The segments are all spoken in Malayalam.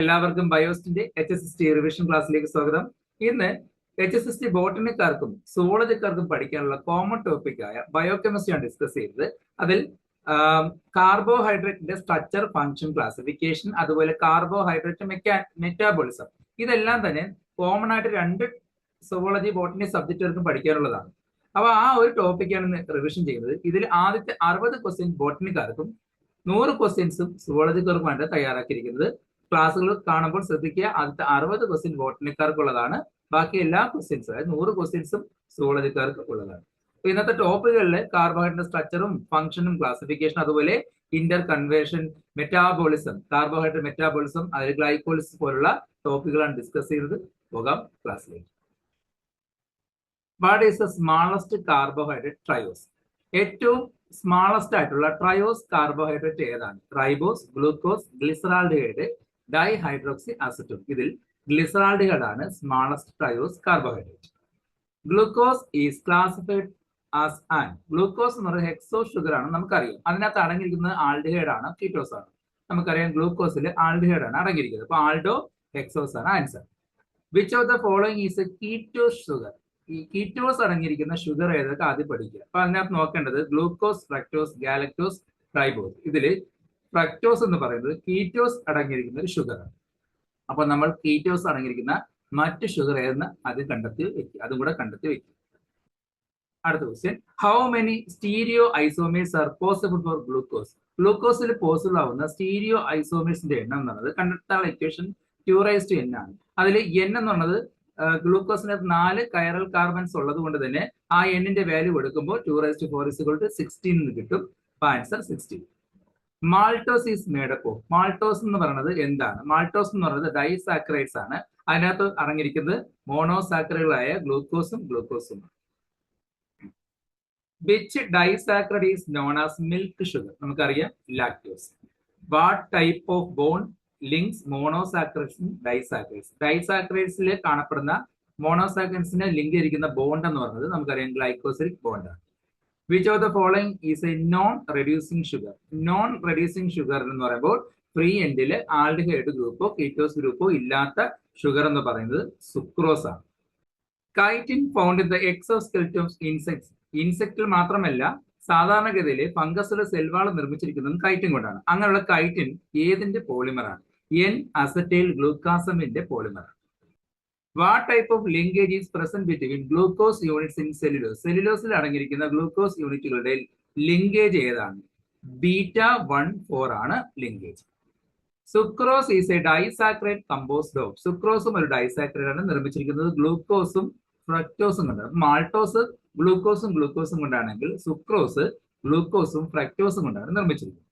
എല്ലാവർക്കും ബയോസ്റ്റിന്റെ HSST റിവിഷൻ ക്ലാസ്സിലേക്ക് സ്വാഗതം. ഇന്ന് HSST ബോട്ടണിക്കാർക്കും സുവോളജിക്കാർക്കും പഠിക്കാനുള്ള കോമൺ ടോപ്പിക്കായ ബയോകെമിസ്ട്രി ആണ് ഡിസ്കസ് ചെയ്തത്. അതിൽ കാർബോഹൈഡ്രേറ്റിന്റെ സ്ട്രക്ചർ, ഫംഗ്ഷൻ, ക്ലാസിഫിക്കേഷൻ, അതുപോലെ കാർബോഹൈഡ്രേറ്റ് മെറ്റാബോളിസം, ഇതെല്ലാം തന്നെ കോമൺ ആയിട്ട് രണ്ട് സുവോളജി ബോട്ടണി സബ്ജക്റ്റുകൾക്കും പഠിക്കാനുള്ളതാണ്. അപ്പൊ ആ ഒരു ടോപ്പിക്കാണ് റിവിഷൻ ചെയ്യുന്നത്. ഇതിൽ ആദ്യത്തെ 60 ക്വസ്റ്റ്യൻ ബോട്ടണിക്കാർക്കും 100 ക്വസ്റ്റ്യൻസും സുവോളജിക്കാർക്കുമാണ് തയ്യാറാക്കിയിരിക്കുന്നത്. ക്ലാസ്സുകൾ കാണുമ്പോൾ ശ്രദ്ധിക്കുക, ആദ്യത്തെ 60 ക്വസ്റ്റ്യൻ ബോട്ടണിക്കാർക്കുള്ളതാണ്, ബാക്കി എല്ലാ ക്വസ്റ്റ്യൻസും അതായത് 100 ക്വസ്റ്റ്യൻസും സുവോളജിക്കാർക്ക് ഉള്ളതാണ്. അപ്പൊ ഇന്നത്തെ ടോപ്പിക്കുകളിൽ കാർബോഹൈഡ്രേറ്റ് സ്ട്രക്ചറും ഫംഗ്ഷനും ക്ലാസിഫിക്കേഷൻ, അതുപോലെ Inter conversion, metabolism, carbohydrate metabolism, അതിൽ ഗ്ലൈക്കോളിസിസ് പോലുള്ള ടോപ്പിക്കുകളാണ് ഡിസ്കസ് ചെയ്തത്. പോകാം ക്ലാസ്സിലേക്ക്. What is the smallest carbohydrate? Triose. ഏറ്റവും സ്മാളസ്റ്റ് ആയിട്ടുള്ള ട്രയോസ് കാർബോഹൈഡ്രേറ്റ് ഏതാണ്? Ribose, glucose, glyceraldehyde, dihydroxy acetone. ഇതിൽ ഗ്ലിസറാൾഡിഹൈഡ് ആണ് smallest triose carbohydrate. Glucose is classified as an. Glucose എന്ന് പറയുന്നത് ഹെക്സോ ഷുഗർ ആണ്, നമുക്കറിയാം. അതിനകത്ത് അടങ്ങിയിരിക്കുന്നത് ആൽഡിഹൈഡ് ആണ്, കീറ്റോസ് ആണ്. നമുക്കറിയാം ആൽഡിഹൈഡ് ആണ് അടങ്ങിയിരിക്കുന്നത്. അപ്പൊ ആൽഡോ ഹെക്സോസ് ആണ് answer. Which of the following is a ketose sugar? ഈ കീറ്റോസ് അടങ്ങിയിരിക്കുന്ന ഷുഗർ ഏതൊക്കെ ആദ്യം പഠിക്കുക. അപ്പൊ അതിനകത്ത് നോക്കേണ്ടത് ഗ്ലൂക്കോസ്, ഫ്രക്ടോസ്, ഗാലക്ടോസ്, റൈബോസ്. ഇതില് ഫ്രക്ടോസ് എന്ന് പറയുന്നത് കീറ്റോസ് അടങ്ങിയിരിക്കുന്ന ഒരു ഷുഗറാണ്. അപ്പൊ നമ്മൾ കീറ്റോസ് അടങ്ങിയിരിക്കുന്ന മറ്റ് ഷുഗർ ഏതെന്ന് അത് കണ്ടെത്തി വെക്കുക, അതും കൂടെ കണ്ടെത്തി വെക്കുക. അടുത്ത question, how many stereoisomers are possible for glucose? ഗ്ലൂക്കോസിൽ പോസിബിൾ ആവുന്ന സ്റ്റീരിയോ ഐസോമേഴ്സിന്റെ എണ്ണം എന്നുള്ളത് കണ്ടെത്താനുള്ള ഇക്വേഷൻ 2n ആണ്. അതിൽ n എന്ന് പറയുന്നത് ഗ്ലൂക്കോസിന് 4 കൈറൽ കാർബൺസ് ഉള്ളത് കൊണ്ട് തന്നെ ആ എന്നിന്റെ വാല്യൂ കൊടുക്കുമ്പോൾ 2⁴ 16 എന്ന് കിട്ടും. അപ്പൊ answer 16. Maltose is made up of. Maltose എന്ന് പറയുന്നത് എന്താണ്? മാൾട്ടോസ് എന്ന് പറയുന്നത് ഡൈസാക്കറൈഡ്സ് ആണ്. അതിനകത്ത് അടങ്ങിയിരിക്കുന്നത് മോണോസാക്കറൈഡുകളായ ഗ്ലൂക്കോസും ഗ്ലൂക്കോസും. Which disaccharide is known as milk sugar? നമുക്കറിയാം lactose. What type of bond links മോണോസാക്കറൈഡ്സും ഡൈസാക്കറൈഡ്സ്? ഡൈസാക്കറൈഡ്സിൽ കാണപ്പെടുന്ന മോണോസാക്കറൈഡ്സിനെ ലിങ്ക് ചെയ്തിരിക്കുന്ന ബോണ്ട് എന്ന് പറയുന്നത് നമുക്കറിയാം ഗ്ലൈക്കോസിലിക് ബോണ്ടാണ്. Which of the following is a non reducing sugar? Non reducing sugar എന്ന് പറയുമ്പോൾ ഫ്രീ എൻഡിൽ ആൽഡിഹൈഡ് ഗ്രൂപ്പോ കീറ്റോസ് ഗ്രൂപ്പോ ഇല്ലാത്ത ഷുഗർ എന്ന് പറയുന്നത് സുക്രോസ് ആണ്. Chitin found in the exoskeleton of insects. ഇൻസെക്റ്റിൽ മാത്രമല്ല സാധാരണഗതിയിൽ ഫംഗസിലെ സെൽവാൾ നിർമ്മിച്ചിരിക്കുന്നത് കൈറ്റിൻ കൊണ്ടാണ്. അങ്ങനെയുള്ള കൈറ്റിൻ ഏതിന്റെ പോളിമറാണ്? എൻ അസറ്റൈൽ ഗ്ലൂക്കാസമിന്റെ പോളിമറാണ്. What type of linkage is present between glucose units in cellulose? സെല്ലുലോസിൽ അടങ്ങിയിരിക്കുന്ന ഗ്ലൂക്കോസ് യൂണിറ്റുകളുടെ ലിങ്കേജ് ഏതാണ്? β1,4 ആണ് linkage. Sucrose is a disaccharide composed of. സുക്രോസും ഒരു ഡൈസാക്കറൈഡ് ആണ്, നിർമ്മിച്ചിരിക്കുന്നത് ഗ്ലൂക്കോസും ഫ്രക്ടോസും കൊണ്ടാണ്. മാൾട്ടോസ് ഗ്ലൂക്കോസും ഗ്ലൂക്കോസും കൊണ്ടാണെങ്കിൽ സുക്രോസ് ഗ്ലൂക്കോസും ഫ്രക്ടോസും കൊണ്ടാണ് നിർമ്മിച്ചിരിക്കുന്നത്.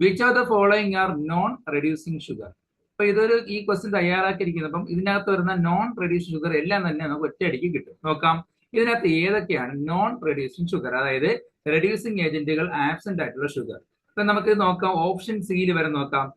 Which of the following are non reducing sugar? അപ്പൊ ഈ ക്വസ്റ്റ്യൻ തയ്യാറാക്കിയിരിക്കുന്നപ്പം ഇതിനകത്ത് വരുന്ന നോൺ റെഡ്യൂസിങ് ഷുഗർ എല്ലാം തന്നെ നമുക്ക് ഒറ്റയടിക്ക് കിട്ടും. നോക്കാം, ഇതിനകത്ത് ഏതൊക്കെയാണ് നോൺ റെഡ്യൂസിങ് ഷുഗർ, അതായത് റെഡ്യൂസിങ് ഏജന്റുകൾ ആബ്സെന്റ് ആയിട്ടുള്ള ഷുഗർ. അപ്പൊ നമുക്ക് നോക്കാം, ഓപ്ഷൻ സിയിൽ വരെ നോക്കാം.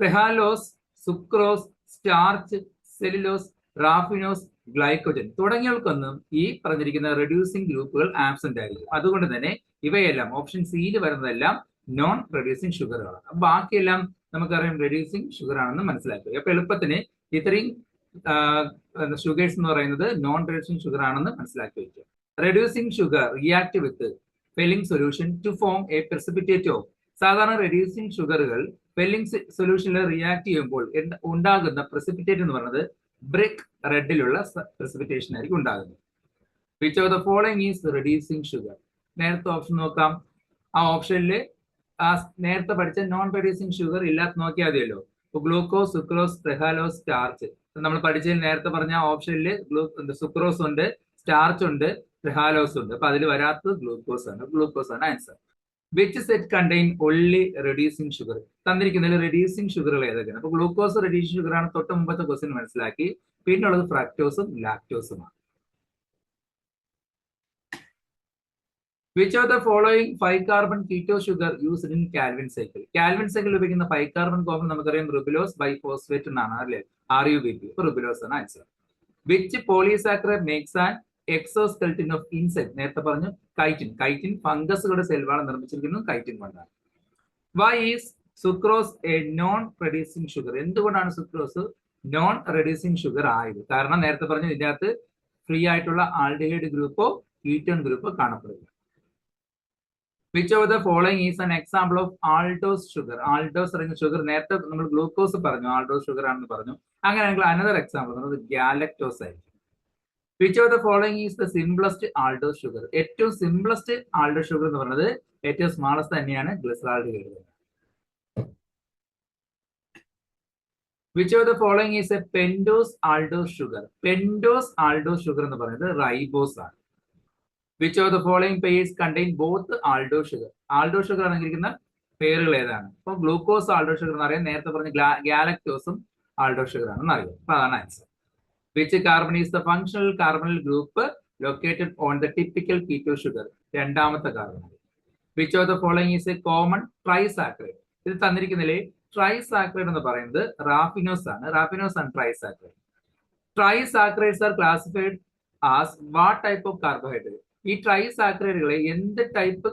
പെഹാലോസ്, സുക്രോസ്, സ്റ്റാർച്ച്, സെല്ലുലോസ്, റാഫിനോസ്, ഗ്ലൈക്കോജൻ തുടങ്ങിയവർക്കൊന്നും ഈ പറഞ്ഞിരിക്കുന്ന റെഡ്യൂസിങ് ഗ്രൂപ്പുകൾ ആബ്സെന്റ് ആയിരിക്കും. അതുകൊണ്ട് തന്നെ ഇവയെല്ലാം ഓപ്ഷൻ സിയിൽ വരുന്നതെല്ലാം നോൺ റെഡ്യൂസിങ് ഷുഗറുകളാണ്. അപ്പൊ ബാക്കിയെല്ലാം നമുക്കറിയാം റെഡ്യൂസിങ് ഷുഗർ ആണെന്ന് മനസ്സിലാക്കുക. അപ്പൊ എളുപ്പത്തിന് ഇത്രയും ഷുഗേഴ്സ് എന്ന് പറയുന്നത് നോൺ റെഡ്യൂസിങ് ഷുഗർ ആണെന്ന് മനസ്സിലാക്കി വയ്ക്കുക. Reducing sugar react with Fehling solution to form a precipitate of. സാധാരണ റെഡ്യൂസിങ് ഷുഗറുകൾ ഫെല്ലിംഗ് സൊല്യൂഷനിൽ റിയാക്ട് ചെയ്യുമ്പോൾ ഉണ്ടാകുന്ന പ്രസിപ്പിറ്റേറ്റ് എന്ന് പറയുന്നത് ബ്രിക്ക് റെഡിലുള്ള പ്രസിപ്പിറ്റേഷൻ ആയിരിക്കും ഉണ്ടാകുന്നത്. Which of the following is reducing sugar? നേരത്തെ ഓപ്ഷൻ നോക്കാം. ആ ഓപ്ഷനിൽ നേരത്തെ പഠിച്ച നോൺ റെഡ്യൂസിങ് ഷുഗർ ഇല്ലാത്ത നോക്കിയാൽ മതിയല്ലോ. Glucose, sucrose, trehalose, starch. നമ്മൾ പഠിച്ചതിൽ നേരത്തെ പറഞ്ഞ ഓപ്ഷനിൽ സുക്രോസ് ഉണ്ട്, സ്റ്റാർച്ച് ഉണ്ട്, പെഹാലോസ് ഉണ്ട്. അപ്പൊ അതിൽ വരാത്തത് ഗ്ലൂക്കോസ് ആണ്. ഗ്ലൂക്കോസ് ആണ് answer. Which set contain only reducing sugar? തന്നിരിക്കുന്നതിൽ റെഡ്യൂസിങ് ഷുഗറുകൾ ഏതൊക്കെയാണ്? അപ്പൊ ഗ്ലൂക്കോസ് റെഡ്യൂസിങ് ഷുഗർ ആണ് തൊട്ട് മുമ്പത്തെ ക്വസ്റ്റ്യൻ മനസ്സിലാക്കി. പിന്നുള്ളത് ഫ്രക്ടോസും ലാക്ടോസുമാണ്. Which of the following 5 carbon keto sugar used in Calvin cycle? Calvin cycle ഉപയോഗിക്കുന്ന 5 കാർബൺ കോമ്പൗണ്ട് നമുക്കറിയാം റുബിലോസ് ബൈഫോസ്ഫേറ്റ് എന്നാണ്, അല്ലേ? RUBP. റുബിലോസ് ആണ് answer. Which polysaccharide makes an exoskeleton of insect? നേരത്തെ പറഞ്ഞു കൈറ്റിൻ. കൈറ്റിൻ ഫംഗസുകളുടെ സെൽവാണ് നിർമ്മിച്ചിരിക്കുന്നത് കൈറ്റിൻ കൊണ്ടാണ്. Why is sucrose a non reducing sugar. എന്തുകൊണ്ടാണ് സുക്രോസ് നോൺ റെഡ്യൂസിങ് ഷുഗർ ആയത്? കാരണം നേരത്തെ പറഞ്ഞു ഇതിനകത്ത് ഫ്രീ ആയിട്ടുള്ള ആൽഡിഹൈഡ് ഗ്രൂപ്പോ കീറ്റോൺ ഗ്രൂപ്പോ കാണപ്പെടുക. Which of the following is an example of aldose sugar? Aldose പറയുന്ന ഷുഗർ നേരത്തെ നമ്മൾ ഗ്ലൂക്കോസ് പറഞ്ഞു, ആൾഡോസ് ഷുഗർ ആണെന്ന് പറഞ്ഞു. അങ്ങനെയാണെങ്കിൽ അനദർ എക്സാമ്പിൾ എന്നത് ഗാലക്ടോസ് ആയിരിക്കും. Which of the following is the simplest aldose sugar? ഏറ്റവും സിംപ്ലസ്റ്റ് ആൾഡോസ് ഷുഗർ എന്ന് പറയുന്നത് ഏറ്റവും സ്മാളസ്റ്റ് തന്നെയാണ് glyceraldehyde. Which of the following is a pentose aldose sugar? Pentose aldose sugar എന്ന് പറയുന്നത് റൈബോസ് ആണ്. Which of the following pairs contain both aldose sugar? Aldose sugar അടങ്ങിയിരിക്കുന്ന പേരുകൾ ഏതാണ്? അപ്പൊ ഗ്ലൂക്കോസ് ആൾഡോസ് ഷുഗർ എന്ന് അറിയാം, നേരത്തെ പറഞ്ഞ ഗാലക്ടോസും ആൾഡോസ് ഷുഗർ ആണെന്ന് അറിയാം. അപ്പൊ അതാണ് answer. Which carbon is the functional carbonyl group located on the typical keto sugar? രണ്ടാമത്തെ carbon. Which of the following is a common trisaccharide? ഇത് തന്നിരിക്കുന്നില്ലേ, ട്രൈസാക്കറൈഡ് എന്ന് പറയുന്നത് റാഫിനോസ് ആണ്. റാഫിനോസ് ആണ് trisaccharide. Trisaccharides are classified as what type of carbohydrate? ഈ ട്രൈസാക്കറൈഡുകളെ എന്ത് ടൈപ്പ്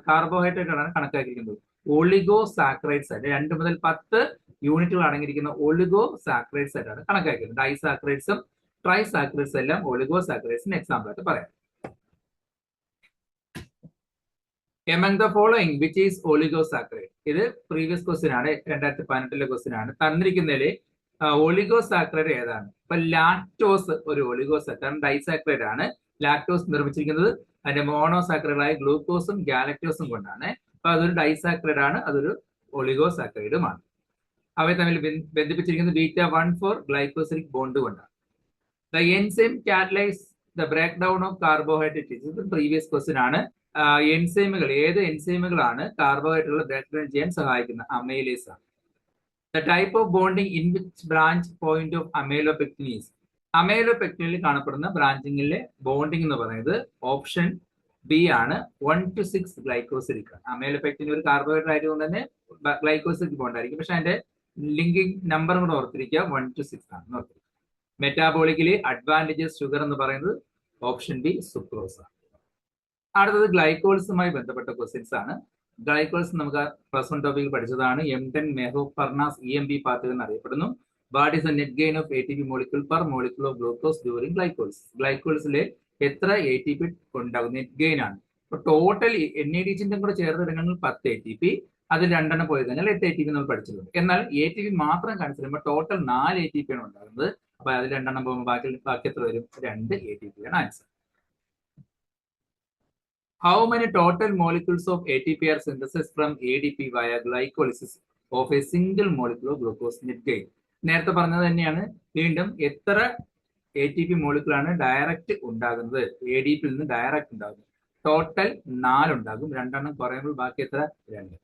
കാർബോഹൈഡ്രേറ്റ് ആണ് കണക്കാക്കിയിരിക്കുന്നത്? ഒളിഗോ സാക്കറൈഡ്സ് ആയിട്ട് 2 മുതൽ 10 യൂണിറ്റുകൾ അടങ്ങിയിരിക്കുന്ന ഒളിഗോ സാക്കറൈഡ്സ് ആയിട്ടാണ് കണക്കാക്കിയത്. ഡൈസാക്കറൈഡ്സും ട്രൈസാക്കറൈഡ്സ് എല്ലാം ഒളിഗോ സാക്കറൈഡ്സിന് എക്സാമ്പിൾ ആയിട്ട് പറയാം. Among the following which is oligosaccharide? ഇത് പ്രീവിയസ് ക്വസ്റ്റ്യൻ ആണ്, 2018 ക്വസ്റ്റ്യൻ ആണ്. തന്നിരിക്കുന്നതിൽ ഒളിഗോസാക്കറൈഡ് ഏതാണ്? ഇപ്പൊ ലാക്ടോസ് ഒരു ഒളിഗോസാക്കറൈഡ്, ഡൈസാക്കറൈഡ് ആണ്. ലാക്ടോസ് നിർമ്മിച്ചിരിക്കുന്നത് അതിന്റെ മോണോസാക്കറൈഡായ ഗ്ലൂക്കോസും ഗാലക്ടോസും കൊണ്ടാണ്. അപ്പൊ അതൊരു ഡൈസാക്കറൈഡ് ആണ്, അതൊരു ഒളിഗോസാക്കറൈഡുമാണ്. അവയെ തമ്മിൽ ബന്ധിപ്പിച്ചിരിക്കുന്നത് β1,4 ഗ്ലൈക്കോസിലിക് ബോണ്ട് കൊണ്ടാണ്. The enzyme catalyse the break down of carbohydrate? ഇത് പ്രീവിയസ് ക്വസ്റ്റ്യൻ ആണ്. എൻസൈമുകൾ, ഏത് എൻസൈമുകളാണ് കാർബോഹൈഡ്രേറ്റുകൾ ബ്രേക്ക് ഡൗൺ ചെയ്യാൻ സഹായിക്കുന്നത്? അമൈലേസ് ആണ്. The type of bonding in which branch point of amylopectin is? അമൈലോപെക്റ്റിനിൽ കാണപ്പെടുന്ന ബ്രാഞ്ചിങ്ങിലെ ബോണ്ടിങ് എന്ന് പറയുന്നത് ഓപ്ഷൻ ബി ആണ്, 1 to 6 ഗ്ലൈക്കോസിലിക് ആണ്. അമൈലോപെക്റ്റിൻ ഒരു കാർബോഹൈഡ്രേറ്റ് ആയതുകൊണ്ട് തന്നെ ഗ്ലൈക്കോസിലിക് ബോണ്ട് ആയിരിക്കും, പക്ഷെ അതിന്റെ ലിങ്കിങ് നമ്പർ കൂടെ ഓർത്തിരിക്കുക, 1 to 6 ആണ്. മെറ്റാബോളിക്കലി അഡ്വാൻറ്റേജസ് ഷുഗർ എന്ന് പറയുന്നത് ഓപ്ഷൻ ബി സുക്രോസ് ആണ്. അടുത്തത് ഗ്ലൈക്കോൾസുമായി ബന്ധപ്പെട്ട ക്വസ്റ്റ്യൻസ് ആണ്. ഗ്ലൈക്കോൾസ് നമുക്ക് +1 ടോപ്പിക് പഠിച്ചതാണ്. M10 മെഹോപർണാസ് EMB പാത്തുകൾ എന്നറിയപ്പെടുന്നു. What is the net gain of ATP molecule per molecule of glucose during glycolysis? ഗ്ലൈക്കോൾസിലെ എത്ര ATP ഉണ്ടാകും? നെറ്റ് ഗെയിൻ ആണ്. അപ്പൊ ടോട്ടൽ NADH കൂടെ ചേർത്തിടങ്ങളിൽ 10 ATP, അതിൽ 2 പോയി കഴിഞ്ഞാൽ 8 ATP നമ്മൾ പഠിച്ചിട്ടുണ്ട്. എന്നാൽ ATP മാത്രം കൺസിഡർ ചെയ്യുമ്പോൾ ടോട്ടൽ 4 ATP ആണ് ഉണ്ടാകുന്നത്. അപ്പൊ അതിൽ 2 പോകുമ്പോൾ ബാക്കി എത്ര വരും? 2 ATP ആണ് answer. How many total molecules of ATP are synthesized from ADP via glycolysis of a single molecule of glucose? Net gain. നേരത്തെ പറഞ്ഞത് തന്നെയാണ്. വീണ്ടും എത്ര ATP മോളിക്യൂളാണ് ഡയറക്റ്റ് ഉണ്ടാകുന്നത്? ADP യിൽ നിന്ന് ഡയറക്റ്റ് ഉണ്ടാകുന്നത് ടോട്ടൽ 4 ഉണ്ടാകും. 2 കുറയുമ്പോൾ ബാക്കി എത്ര? 2.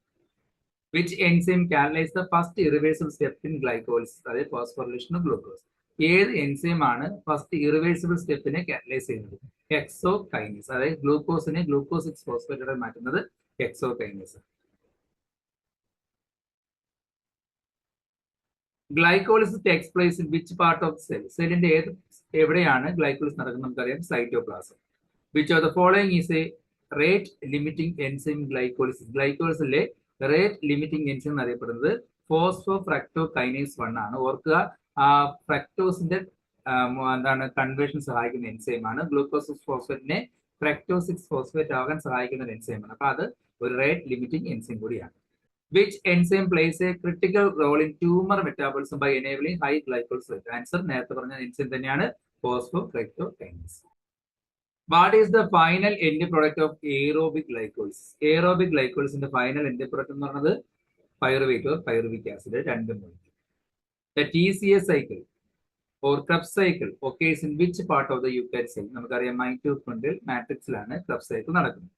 Which enzyme catalyzes the first irreversible step in glycolysis? അതായത് phosphorylation of glucose. ഏത് എൻസൈം ആണ് ഫസ്റ്റ് ഇറിവേഴ്സിബിൾ സ്റ്റെപ്പിനെ കാറ്റലൈസ് ചെയ്യുന്നത്? എക്സോകൈനേസ്. അതായത് ഗ്ലൂക്കോസിനെ ഗ്ലൂക്കോസ് 6 ഫോസ്ഫേറ്റ് മാറ്റുന്നത് hexokinase. Glycolysis takes place in which part of cell? സെല്ലിന്റെ എവിടെയാണ് ഗ്ലൈക്കോളിസ് നടക്കുന്നത്? നമുക്കറിയാം, cytoplasm. Which of the following is a rate limiting enzyme glycolysis? ഗ്ലൈക്കോളിസിലെ റേറ്റ് ലിമിറ്റിംഗ് എൻസൈം എന്നറിയപ്പെടുന്നത് ഫോസ്ഫോഫ്രക്ടോകൈനേസ് 1 ആണ്. ഓർക്കുക, ഫ്രക്ടോസിന്റെ എന്താണ് കൺവേർഷൻ സഹായിക്കുന്ന എൻസൈമാണ്. ഗ്ലൂക്കോസ് 6 ഫോസ്ഫേറ്റിനെ ഫ്രക്ടോസ് 6 ഫോസ്ഫേറ്റ് ആകാൻ സഹായിക്കുന്ന ഒരു എൻസൈമാണ്. അപ്പൊ അത് ഒരു റേറ്റ് ലിമിറ്റിംഗ് എൻസൈം കൂടിയാണ്. Which enzyme plays a critical role in tumor metabolism by enabling high glycolysis rate? Answer നേരത്തെ പറഞ്ഞ എൻസൈം തന്നെയാണ്, phosphofructokinase. What is the final end product of aerobic glycolysis? Aerobic glycolysis final end product എന്ന് പറയുന്നത് pyruvate or pyruvic acid 2 molecule. The TCA cycle or Krebs cycle occurs in which part of the eukaryote cell? നമുക്കറിയാം, മൈറ്റോകോൺഡ്രിയൽ മാട്രിക്സിലാണ് Krebs cycle നടക്കുന്നത്.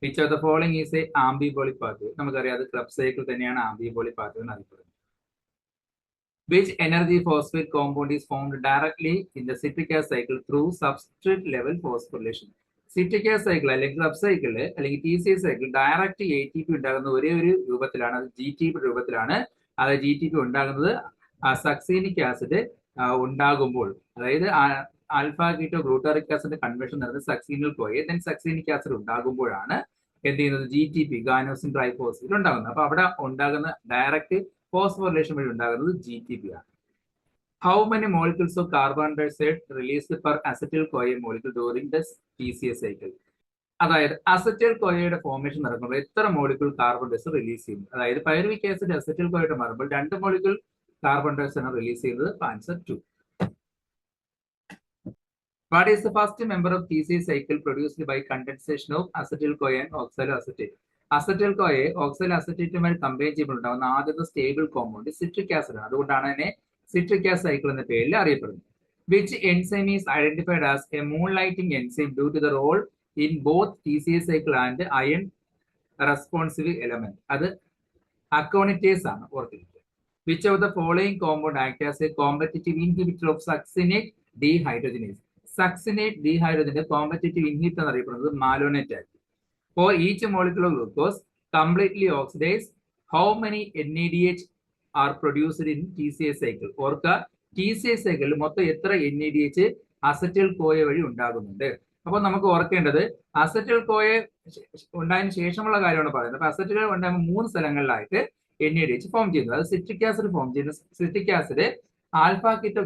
Which of the following is a ambibolic pathway? നമുക്കറിയാം, അത് Krebs cycle തന്നെയാണ് ambibolic pathway എന്നറിയപ്പെടുന്നത്. Which energy phosphate compound is formed directly in the citric acid cycle through substrate level phosphorylation? Citric acid cycle അല്ലെങ്കിൽ Krebs cycle അല്ലെങ്കിൽ TCA cycle ഡയറക്റ്റ് ATP ഉണ്ടാകുന്ന ഒരേ ഒരു രൂപത്തിലാണ്, അത് GTP രൂപത്തിലാണ്. അത് GTP ഉണ്ടാകുന്നത് സക്സീനിക് ആസിഡ് ഉണ്ടാകുമ്പോൾ, അതായത് alpha keto glutaric acid conversion നടന്നത് സക്സീനിൽ പോയി ദെൻ സക്സീനിക് ആസിഡ് ഉണ്ടാകുമ്പോഴാണ് എന്ത് ചെയ്യുന്നത് GTP, ഗാനോസിൻ ട്രൈഫോസ്ഫേറ്റ് ഉണ്ടാകുന്നത്. അപ്പൊ അവിടെ ഉണ്ടാകുന്ന ഡയറക്റ്റ് ഫോസ്ഫോറിലേഷൻ വഴി ഉണ്ടാകുന്നത് GTP ആണ്. How many molecules of carbon dioxide released per acetyl CoA molecule during the TCA cycle? അതായത് അസറ്റൈൽ കോയയുടെ ഫോർമേഷൻ നടക്കുമ്പോൾ എത്ര മോളിക്യൂൾ കാർബൺ ഡയോക്സൈഡ് റിലീസ് ചെയ്യുന്നു? അതായത് പൈറുവിക് ആസിഡ് അസറ്റൈൽ കോയയുടെ മാറുമ്പോൾ 2 മോളിക്യൂൾ കാർബൺ ഡയോക്സൈഡ് ആണ് റിലീസ് ചെയ്യുന്നത്. Answer 2. What is the first member of TCA cycle produced by condensation of acetyl CoA and oxaloacetate? Acetyl കോയെ ഓക്സലോഅസറ്റേറ്റുമായി കമ്പയർ ചെയ്യുമ്പോൾ ഉണ്ടാകുന്ന ആദ്യത്തെ സ്റ്റേബിൾ കോമ്പൗണ്ട് സിട്രിക് ആസിഡ് ആണ്. അതുകൊണ്ടാണ് അതിനെ സിട്രിക് ആസിഡ് സൈക്കിൾ എന്ന പേരിൽ അറിയപ്പെടുന്നത്. Which enzyme is identified as a moonlighting enzyme due to the role in both TCA cycle and iron responsive element? അത് അക്കോണിറ്റേസ് ആണ്, ഓർത്തിരിക്കുക. Which of the following compound act as a competitive inhibitor of succinate dehydrogenase? Succinate dehydrogenase competitive inhibitor എന്നറിയപ്പെടുന്നത് മാലോനേറ്റ് act. For each molecule of glucose completely oxidized, how many NADH are produced in TCA cycle? ഓർക്കുക, TCA cycle മൊത്തം എത്ര NADH അസറ്റൈൽ കോയ വഴി ഉണ്ടാകുന്നുണ്ട്? അപ്പോൾ നമുക്ക് ഓർക്കേണ്ടത് അസറ്റൈൽ കോയ ഉണ്ടായതിനു ശേഷമുള്ള കാര്യമാണ് പറയുന്നത്. അപ്പൊ അസറ്റൈൽ ഉണ്ടാകുമ്പോൾ 3 സ്ഥലങ്ങളിലായിട്ട് NADH ഫോം ചെയ്യുന്നത്. അത് സിട്രിക് ആസിഡ് ഫോം ചെയ്യുന്നത്. Citric acid alpha keto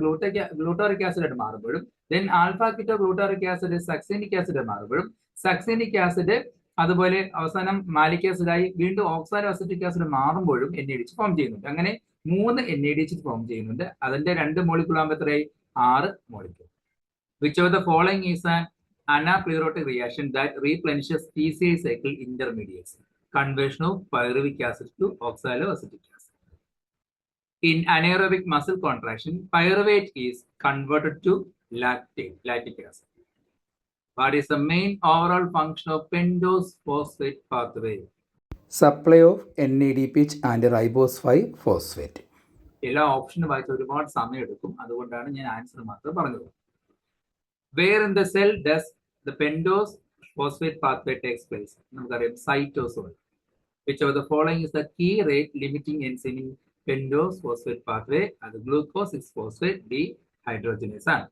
glutaric acid ആയിട്ട് മാറുമ്പോഴും then alpha keto glutaric acid succinic acid മാറുമ്പോഴും സക്സീനിക് ആസിഡ് അതുപോലെ അവസാനം മാലിക് ആസിഡായി വീണ്ടും ഓക്സാലോ അസറ്റിക് ആസിഡ് മാറുമ്പോഴും NADH ഫോം ചെയ്യുന്നുണ്ട്. അങ്ങനെ 3 NADH ഫോം ചെയ്യുന്നുണ്ട്. അതിന്റെ 2 മോളിക്യൂൾ ആകുമ്പോൾ എത്രയായി? 6 molecule. Which of the following is an anaplerotic reaction that replenishes TCA cycle intermediates? Conversion of pyruvic acid to oxaloacetic acid. In anaerobic muscle contraction, pyruvate is converted to lactic acid. What is the main overall function of pentose phosphate pathway? Supply of NADPH and ribose 5 phosphate. എല്ലാ ഓപ്ഷനും വായിച്ച് ഒരുപാട് സമയം എടുക്കും, അതുകൊണ്ടാണ് ഞാൻ ആൻസർ മാത്രം പറഞ്ഞത്. Where in the cell does the pentose phosphate pathway takes place? നമുക്കറിയാം cytosol. Which of the following is the key rate limiting enzyme in pentose phosphate pathway? അത് glucose 6-phosphate dehydrogenase ആണ്.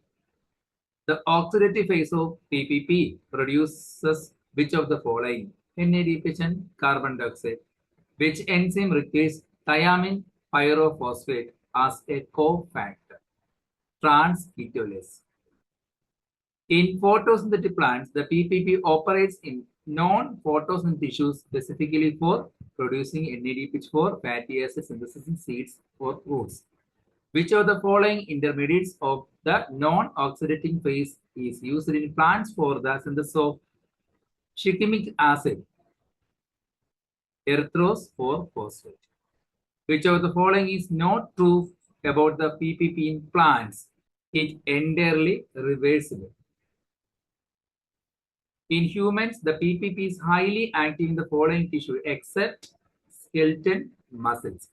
The oxidative phase of PPP produces which of the following? NADPH and carbon dioxide. Which enzyme requires thiamine pyrophosphate as a cofactor? Trans-ketolase. In photosynthetic plants, the PPP operates in non-photosynthetic tissues specifically for producing NADPH for fatty acid synthesis in seeds or roots. Which of the following intermediates of the non-oxidating phase is used in plants for the synthesis of shikimic acid? Erythrose 4-phosphate. Which of the following is not true about the PPP in plants? It entirely reversible. In humans, the PPP is highly active in the following tissue except skeleton muscles.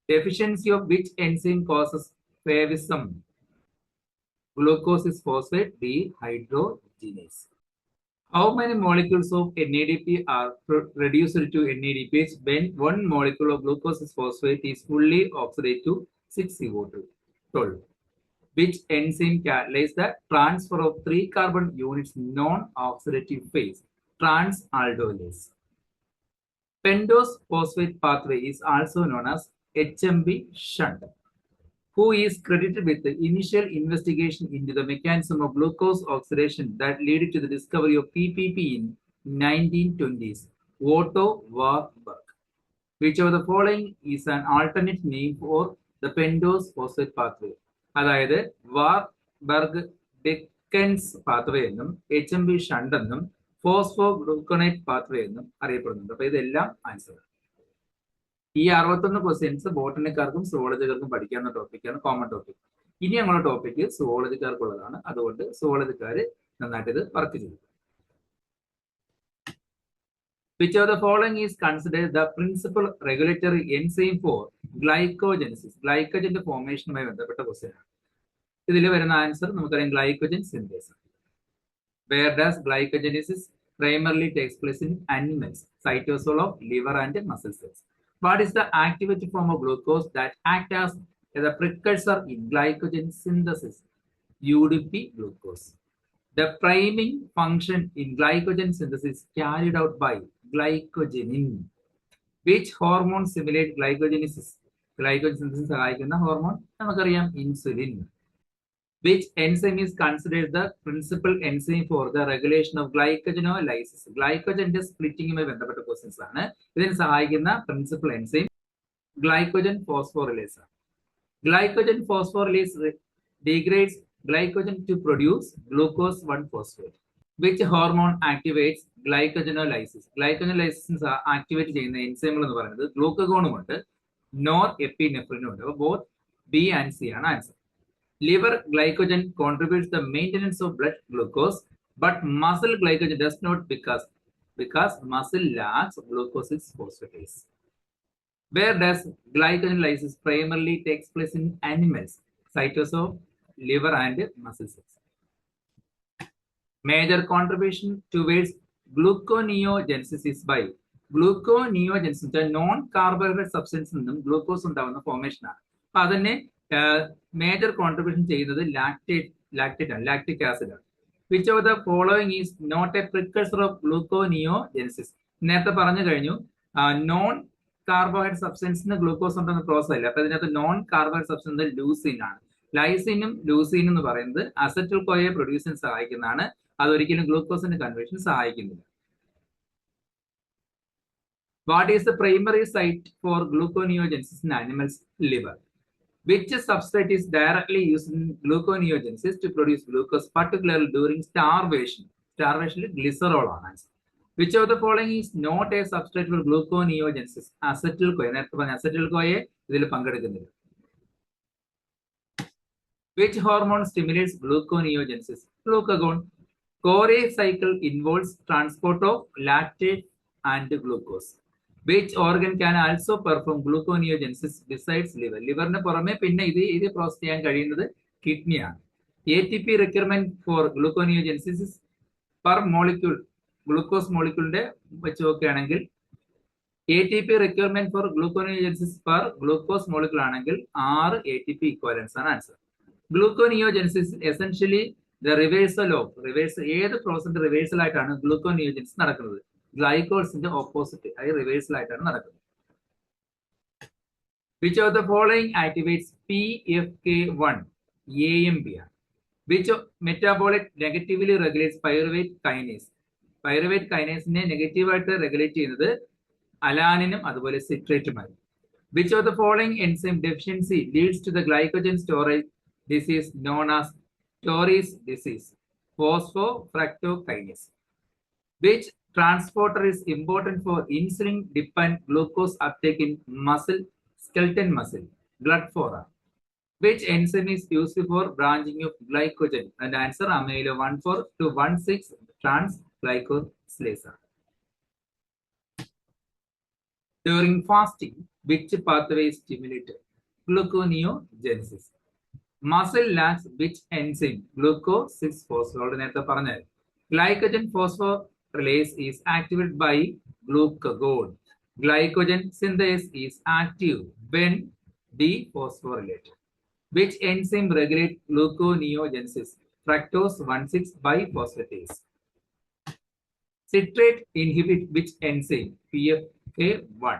Deficiency of which enzyme causes favism? Glucose 6-phosphate dehydrogenase. How many molecules of NADP are reduced to NADPH when 1 molecule of glucose 6-phosphate is fully oxidized to 6CO2? 12. Which enzyme catalyzes the transfer of 3 carbon units non-oxidative phase? Trans-aldolase. Pentose phosphate pathway is also known as HMB shunt. Who is credited with the initial investigation into the mechanism of glucose oxidation that led to the discovery of PPP in 1920s? Otto Warburg. Which of the following is an alternate name for the pentose phosphate pathway? അതായത് വാർബർഗ് ഡിക്കൻസ് പാത്വേ എന്നും HMB ഷണ്ട് എന്നും ഫോസ്ഫോ ഗ്ലൂക്കണേറ്റ് പാത്വേ എന്നും അറിയപ്പെടുന്നുണ്ട്. അപ്പൊ ഇതെല്ലാം ആൻസർ. ഈ 61 ക്വസ്റ്റ്യൻസ് ബോട്ടണിക്കാർക്കും സുവോളജിക്കാർക്കും പഠിക്കാവുന്ന ടോപ്പിക്കാണ്, കോമൺ ടോപ്പിക്. ഇനി ഞങ്ങളുടെ ടോപ്പിക്ക് സുവോളജിക്കാർക്കുള്ളതാണ്. അതുകൊണ്ട് സുവോളജിക്കാർ നന്നായിട്ട് ഇത് വർക്ക് ചെയ്തു. Which of the following is considered the principal regulatory enzyme for glycogenesis? ഗ്ലൈക്കോജന്റെ ഫോർമേഷനുമായി ബന്ധപ്പെട്ട ക്വസ്റ്റ്യൻ ആണ്. ഇതിൽ വരുന്ന ആൻസർ നമുക്കറിയാം, glycogen synthase. Where does glycogenesis primarily takes place in animals? Cytosol of liver and muscle cells. What is the activity form of glucose that acts as the precursor in glycogen synthesis? UDP glucose. The priming function in glycogen synthesis carried out by glycogenin. Which hormone stimulates glycogenesis? Glycogen synthesis സഹായിക്കുന്ന ഹോർമോൺ നമുക്കറിയാം insulin. Which enzyme is considered the principal enzyme for the regulation of glycogenolysis? Glycogen സ്പ്ലിറ്റിംഗുമായി ബന്ധപ്പെട്ട ക്വസ്റ്റ്യൻസ് ആണ്. ഇതിന് സഹായിക്കുന്ന principal enzyme glycogen phosphorylase. Glycogen phosphorylase degrades glycogen to produce glucose 1-phosphate. Which hormone activates glycogenolysis? Glycogenolysis activate ചെയ്യുന്ന എൻസൈമുകൾ എന്ന് പറയുന്നത് ഗ്ലൂക്കഗോണും ഉണ്ട്, നോർ എപ്പിനെഫ്രിനും ഉണ്ട്. അപ്പോൾ ബോത്ത് ബി ആൻഡ് സി ആണ് answer. Liver glycogen contributes the maintenance of blood glucose, but muscle glycogen does not because muscle lacks glucose phosphatase. Where does glycogenolysis primarily takes place in animals? Cytosol, liver and muscle cells. Major contribution towards gluconeogenesis is by gluconeogenesis, the non-carbohydrate substance നിന്നും ഗ്ലൂക്കോസ് ഉണ്ടാവുന്ന ഫോർമേഷൻ ആണ്. അപ്പൊ അതിനെ മേജർ കോൺട്രിബ്യൂഷൻ ചെയ്യുന്നത് ലാക്ടിക് ആസിഡ് ആണ്. Which of the following is not a precursor of gluconeogenesis? നേരത്തെ പറഞ്ഞു കഴിഞ്ഞു നോൺ കാർബോഹൈഡ്രേറ്റ് സബ്സ്റ്റൻസിന് ഗ്ലൂക്കോസ് ഉണ്ടെന്ന പ്രോസസ് അല്ല. അപ്പൊ ഇതിനകത്ത് നോൺ കാർബോഹൈഡ്രേറ്റ് സബ്സ്റ്റൻസ് ലൂസിൻ ആണ്. ലൈസിനും ലൂസിനും എന്ന് പറയുന്നത് അസറ്റിൽ കോയെ പ്രൊഡ്യൂസ് ചെയ്യാൻ സഹായിക്കുന്നതാണ്. അതൊരിക്കലും ഗ്ലൂക്കോസിന്റെ കൺവേർഷൻ സഹായിക്കുന്നില്ല. What is the primary site for gluconeogenesis in animals? Liver. Which substrate is directly used in gluconeogenesis to produce glucose, particularly during starvation? Starvation glycerol ആണ് answer. Which of the following is not a substrate for gluconeogenesis? Acetyl CoA. നേരത്തെ പറഞ്ഞ അസറ്റിൽ കോയെ ഇതിൽ പങ്കെടുക്കുന്നില്ല. Which hormone stimulates gluconeogenesis? Glucagon. Cori cycle involves transport of lactate and glucose. Which organ can also perform gluconeogenesis besides liver? ലിവറിന് പുറമെ പിന്നെ ഇത് പ്രോസസ് ചെയ്യാൻ കഴിയുന്നത് കിഡ്നിയാണ്. ATP requirement for gluconeogenesis per molecule, glucose മോളിക്യൂളിന്റെ വെച്ച് നോക്കുകയാണെങ്കിൽ ATP requirement for gluconeogenesis per glucose molecule ആണെങ്കിൽ 6 ATP equivalents ആണ് answer. Gluconeogenesis essentially the reversal of ഏത് പ്രോസസ്സിന്റെ റിവേഴ്സൽ ആയിട്ടാണ് ഗ്ലൂക്കോനിയോജെനസിസ് നടക്കുന്നത്? ഗ്ലൈക്കോൾസിന്റെ ഓപ്പോസിറ്റ്, അത് റിവേഴ്സൽ ആയിട്ടാണ് നടക്കുന്നത്. Which of the following activates PFK1? AMP ആണ്. Which metabolic negatively regulates pyruvate kinase? Pyruvate കൈനേസിനെ നെഗറ്റീവായിട്ട് റെഗുലേറ്റ് ചെയ്യുന്നത് അലാനിനും അതുപോലെ സിട്രേറ്റുമായി. Which of the following enzyme deficiency leads to the glycogen storage disease known as Torres disease? Phosphofructokinase. Which transporter is important for insulin dependent glucose uptake in skeleton muscle? Blood4. Which enzyme is used for branching of glycogen? And answer amylo 1,4 to 1,6 transglycosylase. During fasting, which pathway is stimulated? Gluconeogenesis. Muscle lacks which enzyme? Glucose-6-phosphorylase. Glycogen phosphorylase is activated by glucagon. Glycogen synthase is active when dephosphorylated. Which enzyme regulates gluconeogenesis? Fructose 1,6-biphosphatase. Citrate inhibit which enzyme? PFK1.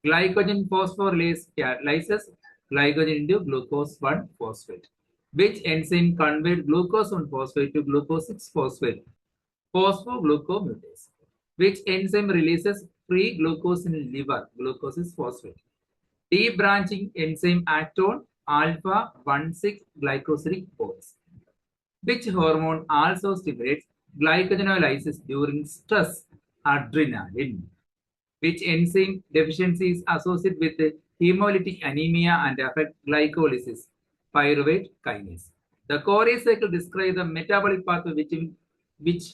Glycogen phosphorylase catalyzes glycogen into glucose 1-phosphate. Which enzyme converts glucose 1-phosphate to glucose 6-phosphate? Phosphoglucomutase. Which enzyme releases free glucose in liver? Glucose 6-phosphate. Debranching enzyme actone alpha 1,6-glycosidic bonds. Which hormone also stimulates glycogenolysis during stress? Adrenaline. Which enzyme deficiency is associated with hemolytic anemia and affect glycolysis? Pyruvate kinase. The Cori cycle describes the metabolic pathway which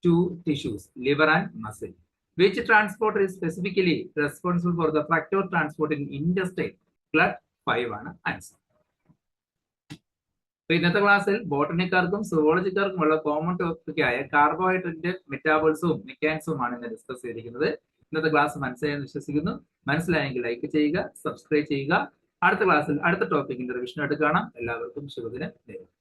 two tissues, liver and muscle. Which transporter is specifically responsible for the fructose transport in intestine? GLUT5 ആണ് ആൻസർ. ഇന്നത്തെ ക്ലാസ്സിൽ ബോട്ടണിക്കാർക്കും സുവോളജിക്കാർക്കും ഉള്ള കോമൺ ടോപ്പിക്കായ കാർബോഹൈഡ്രേറ്റിന്റെ മെറ്റാബോളിസവും മെക്കാനിസവുമാണ് ഇന്ന് ഡിസ്കസ് ചെയ്തിരിക്കുന്നത്. ഇന്നത്തെ ക്ലാസ് മനസ്സിലായെന്ന് വിശ്വസിക്കുന്നു. മനസ്സിലായെങ്കിൽ ലൈക്ക് ചെയ്യുക, സബ്സ്ക്രൈബ് ചെയ്യുക. അടുത്ത ക്ലാസ്സിൽ അടുത്ത ടോപ്പിക്കിന്റെ റിവിഷനായിട്ട് കാണാം. എല്ലാവർക്കും ശുഭദിനം നേരുന്നു.